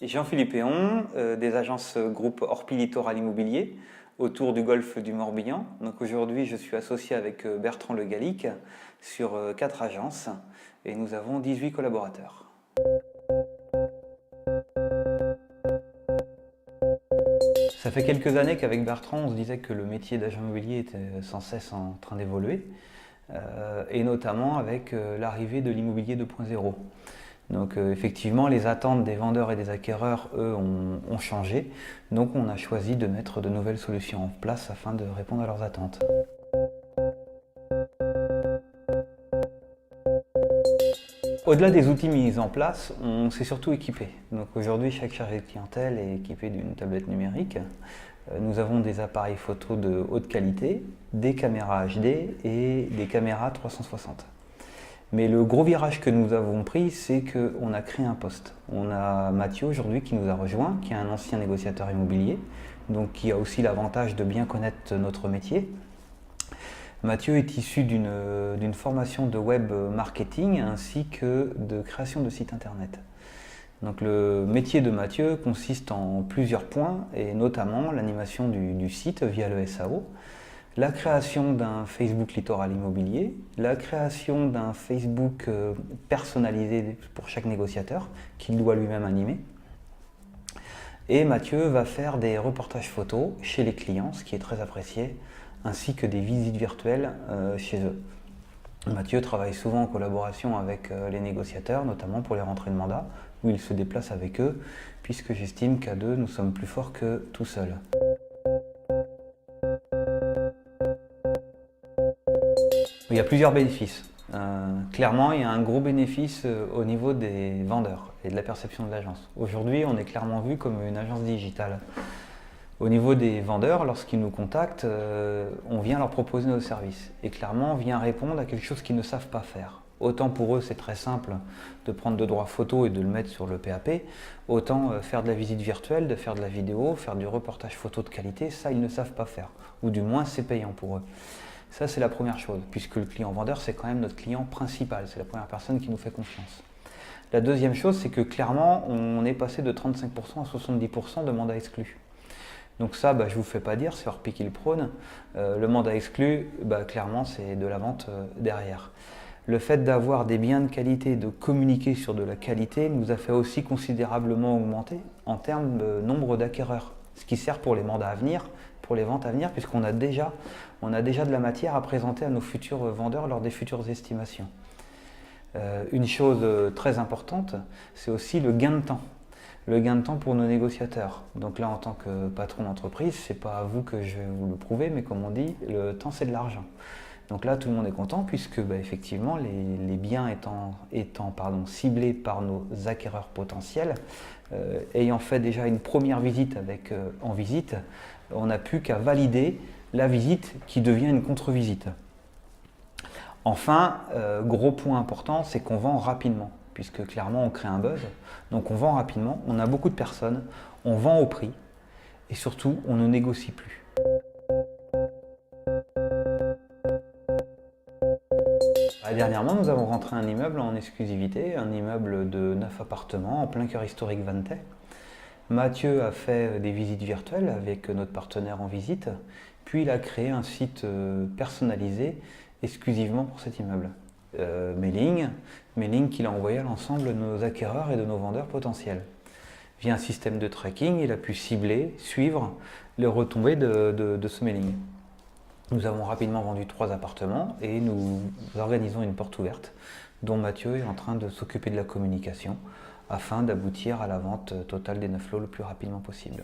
Jean-Philippe Héon, des agences groupe Orpi Littoral Immobilier autour du golfe du Morbihan. Donc aujourd'hui, je suis associé avec Bertrand Le Gallic sur 4 agences et nous avons 18 collaborateurs. Ça fait quelques années qu'avec Bertrand, on se disait que le métier d'agent immobilier était sans cesse en train d'évoluer, et notamment avec l'arrivée de l'immobilier 2.0. Donc effectivement, les attentes des vendeurs et des acquéreurs, eux, ont changé. Donc on a choisi de mettre de nouvelles solutions en place afin de répondre à leurs attentes. Au-delà des outils mis en place, on s'est surtout équipé. Donc aujourd'hui, chaque chargé de clientèle est équipé d'une tablette numérique. Nous avons des appareils photo de haute qualité, des caméras HD et des caméras 360. Mais le gros virage que nous avons pris, c'est qu'on a créé un poste. On a Mathieu aujourd'hui qui nous a rejoint, qui est un ancien négociateur immobilier, donc qui a aussi l'avantage de bien connaître notre métier. Mathieu est issu d'une formation de web marketing ainsi que de création de sites internet. Donc le métier de Mathieu consiste en plusieurs points, et notamment l'animation du site via le SAO, la création d'un Facebook Littoral Immobilier, la création d'un Facebook personnalisé pour chaque négociateur qu'il doit lui-même animer. Et Mathieu va faire des reportages photos chez les clients, ce qui est très apprécié, ainsi que des visites virtuelles chez eux. Mathieu travaille souvent en collaboration avec les négociateurs, notamment pour les rentrées de mandat, où il se déplace avec eux, puisque j'estime qu'à deux, nous sommes plus forts que tout seul. Il y a plusieurs bénéfices. Clairement, il y a un gros bénéfice au niveau des vendeurs et de la perception de l'agence. Aujourd'hui, on est clairement vu comme une agence digitale. Au niveau des vendeurs, lorsqu'ils nous contactent, on vient leur proposer nos services. Et clairement, on vient répondre à quelque chose qu'ils ne savent pas faire. Autant pour eux, c'est très simple de prendre de droits photo et de le mettre sur le PAP. Autant faire de la visite virtuelle, de faire de la vidéo, faire du reportage photo de qualité, ça, ils ne savent pas faire. Ou du moins, c'est payant pour eux. Ça, c'est la première chose, puisque le client vendeur, c'est quand même notre client principal. C'est la première personne qui nous fait confiance. La deuxième chose, c'est que clairement, on est passé de 35% à 70% de mandats exclus. Donc ça, je ne vous fais pas dire, c'est Orpi qui le prône. Le mandat exclu, clairement, c'est de la vente derrière. Le fait d'avoir des biens de qualité, de communiquer sur de la qualité, nous a fait aussi considérablement augmenter en termes de nombre d'acquéreurs. Ce qui sert pour les mandats à venir, pour les ventes à venir, puisqu'on a déjà de la matière à présenter à nos futurs vendeurs lors des futures estimations. Une chose très importante, c'est aussi le gain de temps. Le gain de temps pour nos négociateurs. Donc là, en tant que patron d'entreprise, c'est pas à vous que je vais vous le prouver, mais comme on dit, le temps c'est de l'argent. Donc là, tout le monde est content puisque effectivement, les biens étant ciblés par nos acquéreurs potentiels, ayant fait déjà une première visite en visite, on n'a plus qu'à valider la visite qui devient une contre-visite. Enfin, gros point important, c'est qu'on vend rapidement, puisque clairement on crée un buzz, donc on vend rapidement, on a beaucoup de personnes, on vend au prix, et surtout on ne négocie plus. Dernièrement, nous avons rentré un immeuble en exclusivité, un immeuble de 9 appartements en plein cœur historique Vantais. Mathieu a fait des visites virtuelles avec notre partenaire en visite, puis il a créé un site personnalisé exclusivement pour cet immeuble. Mailing qu'il a envoyé à l'ensemble de nos acquéreurs et de nos vendeurs potentiels. Via un système de tracking, il a pu cibler, suivre les retombées de ce mailing. Nous avons rapidement vendu 3 appartements et nous organisons une porte ouverte dont Mathieu est en train de s'occuper de la communication afin d'aboutir à la vente totale des 9 lots le plus rapidement possible.